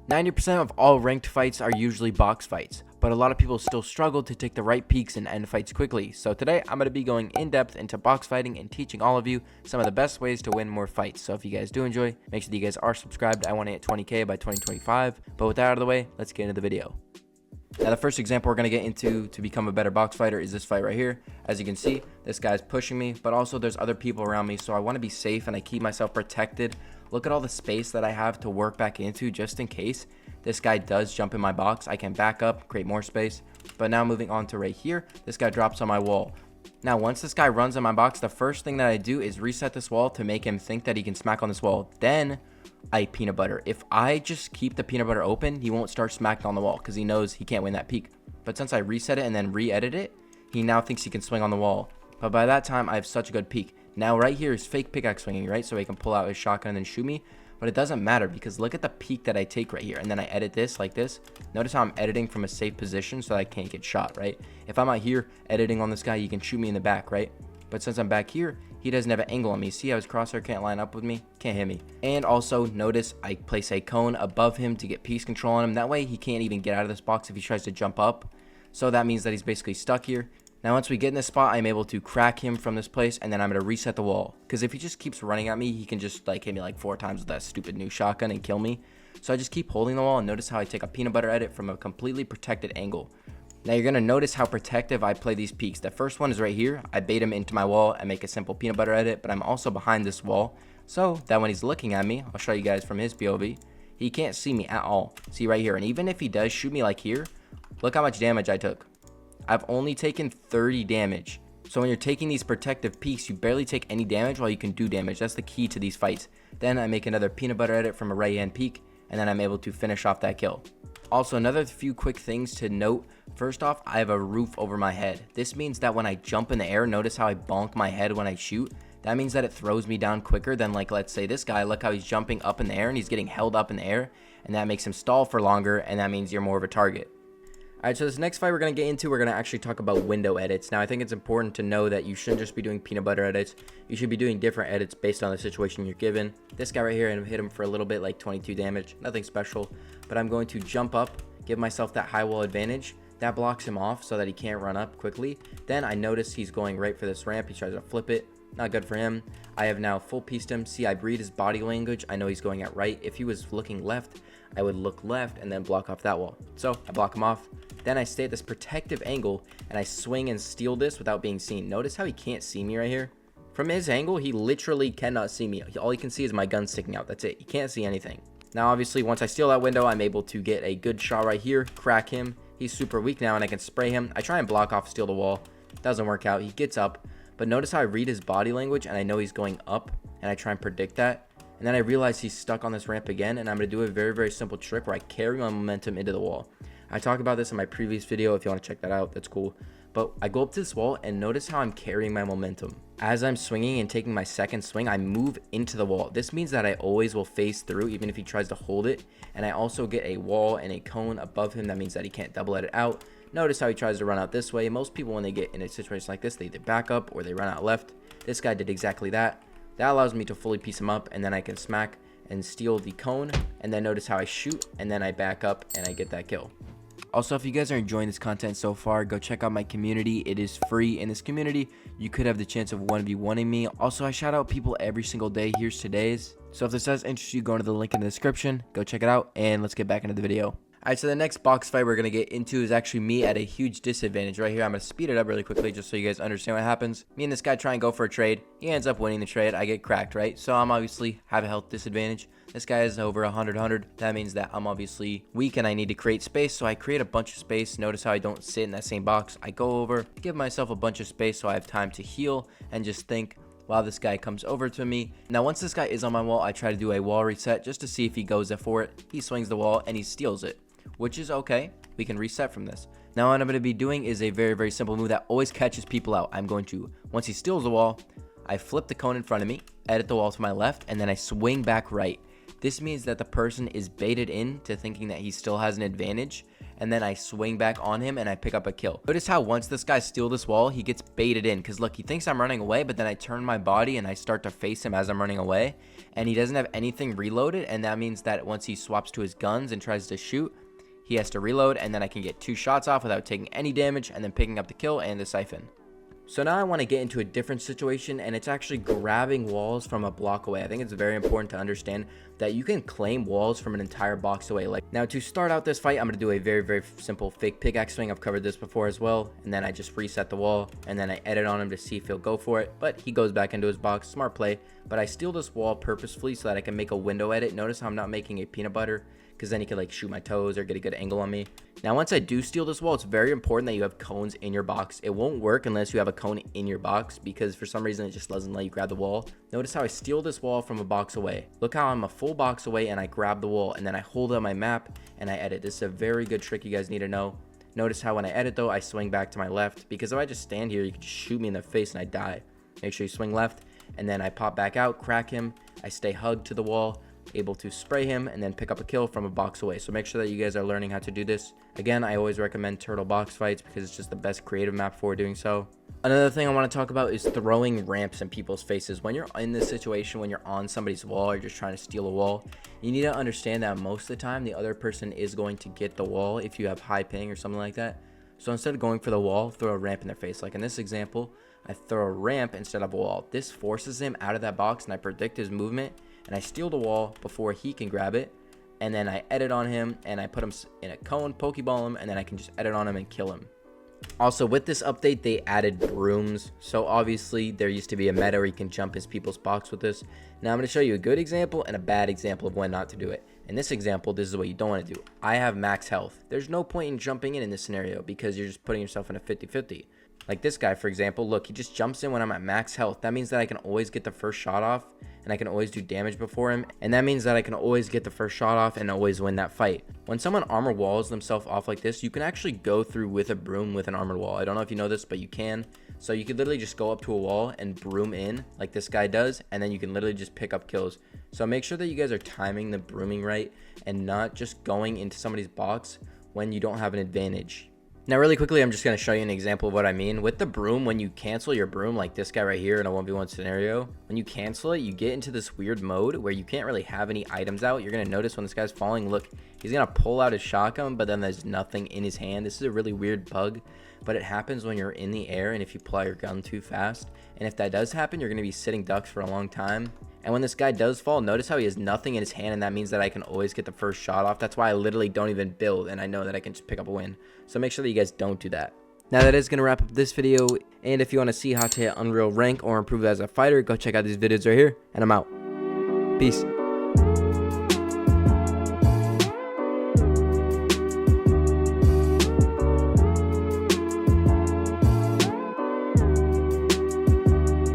90% of all ranked fights are usually box fights, but a lot of people still struggle to take the right peaks and end fights quickly. So today I'm going to be going in depth into box fighting and teaching all of you some of the best ways to win more fights. So if you guys do enjoy, make sure that you guys are subscribed. I want to hit 20k by 2025. But with that out of the way, let's get into the video. Now the first example we're going to get into to become a better box fighter is this fight right here. As you can see, this guy's pushing me, but also there's other people around me, so I want to be safe and I keep myself protected. Look at all the space that I have to work back into just in case this guy does jump in my box. I can back up, create more space. But now moving on to right here, this guy drops on my wall. Now once this guy runs in my box, the first thing that I do is reset this wall to make him think that he can smack on this wall. Then I peanut butter. If I just keep the peanut butter open, he won't start smacking on the wall because he knows he can't win that peak. But since I reset it and then re-edit it, he now thinks he can swing on the wall. But by that time, I have such a good peak. Now right here is fake pickaxe swinging, right? So he can pull out his shotgun and then shoot me. But it doesn't matter because look at the peak that I take right here. And then I edit this like this. Notice how I'm editing from a safe position so that I can't get shot, right? If I'm out here editing on this guy, he can shoot me in the back, right? But since I'm back here, he doesn't have an angle on me. See how his crosshair can't line up with me? Can't hit me. And also notice I place a cone above him to get piece control on him. That way he can't even get out of this box if he tries to jump up. So that means that he's basically stuck here. Now once we get in this spot, I'm able to crack him from this place, and then I'm going to reset the wall. Because if he just keeps running at me, he can just like hit me like 4 times with that stupid new shotgun and kill me. So I just keep holding the wall, and notice how I take a peanut butter edit from a completely protected angle. Now you're going to notice how protective I play these peaks. The first one is right here. I bait him into my wall and make a simple peanut butter edit, but I'm also behind this wall. So that when he's looking at me, I'll show you guys from his POV, he can't see me at all. See right here. And even if he does shoot me like here, look how much damage I took. I've only taken 30 damage. So when you're taking these protective peaks, you barely take any damage while you can do damage. That's the key to these fights. Then I make another peanut butter edit from a right hand peak, and then I'm able to finish off that kill. Also, another few quick things to note. First off, I have a roof over my head. This means that when I jump in the air, notice how I bonk my head when I shoot. That means that it throws me down quicker than, like, let's say this guy. Look how he's jumping up in the air and he's getting held up in the air, and that makes him stall for longer, and that means you're more of a target. Alright, so this next fight we're going to get into, we're going to actually talk about window edits. Now, I think it's important to know that you shouldn't just be doing peanut butter edits. You should be doing different edits based on the situation you're given. This guy right here, I'm hit him for a little bit, like 22 damage. Nothing special, but I'm going to jump up, give myself that high wall advantage. That blocks him off so that he can't run up quickly. Then I notice he's going right for this ramp. He tries to flip it. Not good for him. I have now full pieced him. See, I read his body language. I know he's going at right. If he was looking left, I would look left and then block off that wall. So I block him off. Then I stay at this protective angle and I swing and steal this without being seen. Notice how he can't see me right here. From his angle, he literally cannot see me. All he can see is my gun sticking out. That's it. He can't see anything. Now, obviously, once I steal that window, I'm able to get a good shot right here, crack him. He's super weak now and I can spray him. I try and block off, steal the wall. Doesn't work out. He gets up. But notice how I read his body language and I know he's going up and I try and predict that. And then I realize he's stuck on this ramp again, and I'm going to do a very, very simple trick where I carry my momentum into the wall. I talked about this in my previous video. If you want to check that out, that's cool. But I go up to this wall and notice how I'm carrying my momentum. As I'm swinging and taking my second swing, I move into the wall. This means that I always will phase through even if he tries to hold it. And I also get a wall and a cone above him. That means that he can't double edit out. Notice how he tries to run out this way. Most people, when they get in a situation like this, they either back up or they run out left. This guy did exactly that. That allows me to fully piece him up, and then I can smack and steal the cone, and then notice how I shoot, and then I back up and I get that kill. Also, if you guys are enjoying this content so far, go check out my community. It is free. In this community, you could have the chance of 1v1ing me. Also, I shout out people every single day. Here's today's. So if this does interest you, go into the link in the description. Go check it out, and let's get back into the video. Alright, so the next box fight we're going to get into is actually me at a huge disadvantage. Right here, I'm going to speed it up really quickly just so you guys understand what happens. Me and this guy try and go for a trade. He ends up winning the trade. I get cracked, right? So I'm obviously have a health disadvantage. This guy is over 100. That means that I'm obviously weak and I need to create space. So I create a bunch of space. Notice how I don't sit in that same box. I go over, give myself a bunch of space so I have time to heal and just think while this guy comes over to me. Now, once this guy is on my wall, I try to do a wall reset just to see if he goes for it. He swings the wall and he steals it, which is okay. We can reset from this. Now what I'm going to be doing is a very, very simple move that always catches people out. I'm going to, once he steals the wall, I flip the cone in front of me, edit the wall to my left, and then I swing back right. This means that the person is baited into thinking that he still has an advantage, and then I swing back on him and I pick up a kill. Notice how once this guy steals this wall, he gets baited in, because look, he thinks I'm running away, but then I turn my body and I start to face him as I'm running away, and he doesn't have anything reloaded, and that means that once he swaps to his guns and tries to shoot, he has to reload, and then I can get 2 shots off without taking any damage and then picking up the kill and the siphon. So now I want to get into a different situation, and it's actually grabbing walls from a block away. I think it's very important to understand that you can claim walls from an entire box away. Like, now to start out this fight, I'm going to do a very simple fake pickaxe swing. I've covered this before as well, and then I just reset the wall, and then I edit on him to see if he'll go for it, but he goes back into his box. Smart play. But I steal this wall purposefully so that I can make a window edit. Notice how I'm not making a peanut butter, because then he could like shoot my toes or get a good angle on me. Now once I do steal this wall, it's very important that you have cones in your box. It won't work unless you have a cone in your box, because for some reason it just doesn't let you grab the wall. Notice how I steal this wall from a box away. Look how I'm a full box away and I grab the wall, and then I hold up my map and I edit. This is a very good trick you guys need to know. Notice how when I edit though, I swing back to my left, because if I just stand here, you can just shoot me in the face and I die. Make sure you swing left, and then I pop back out, crack him, I stay hugged to the wall, able to spray him, and then pick up a kill from a box away. So make sure that you guys are learning how to do this. Again, I always recommend turtle box fights because it's just the best creative map for doing so. Another thing I want to talk about is throwing ramps in people's faces. When you're in this situation, when you're on somebody's wall or just trying to steal a wall, you need to understand that most of the time the other person is going to get the wall if you have high ping or something like that. So instead of going for the wall, throw a ramp in their face. Like in this example, I throw a ramp instead of a wall. This forces him out of that box, and I predict his movement, and I steal the wall before he can grab it, and then I edit on him and I put him in a cone, pokeball him, and then I can just edit on him and kill him. Also, with this update, they added brooms. So obviously there used to be a meta where you can jump his people's box with this. Now I'm going to show you a good example and a bad example of when not to do it. In this example, this is what you don't want to do. I have max health. There's no point in jumping in this scenario because you're just putting yourself in a 50-50. Like this guy, for example, look, he just jumps in when I'm at max health. That means that I can always get the first shot off, and I can always do damage before him, and that means that I can always get the first shot off and always win that fight. When someone armor walls themselves off like this, you can actually go through with a broom with an armored wall. I don't know if you know this, but you can. So you could literally just go up to a wall and broom in like this guy does, and then you can literally just pick up kills. So make sure that you guys are timing the brooming right and not just going into somebody's box when you don't have an advantage. Now really quickly, I'm just going to show you an example of what I mean. With the broom, when you cancel your broom, like this guy right here in a 1v1 scenario, when you cancel it, you get into this weird mode where you can't really have any items out. You're going to notice when this guy's falling, look, he's going to pull out his shotgun, but then there's nothing in his hand. This is a really weird bug, but it happens when you're in the air and if you pull out your gun too fast. And if that does happen, you're going to be sitting ducks for a long time. And when this guy does fall, notice how he has nothing in his hand, and that means that I can always get the first shot off. That's why I literally don't even build, and I know that I can just pick up a win. So make sure that you guys don't do that. Now that is going to wrap up this video, and if you want to see how to hit Unreal rank or improve as a fighter, go check out these videos right here, and I'm out. Peace.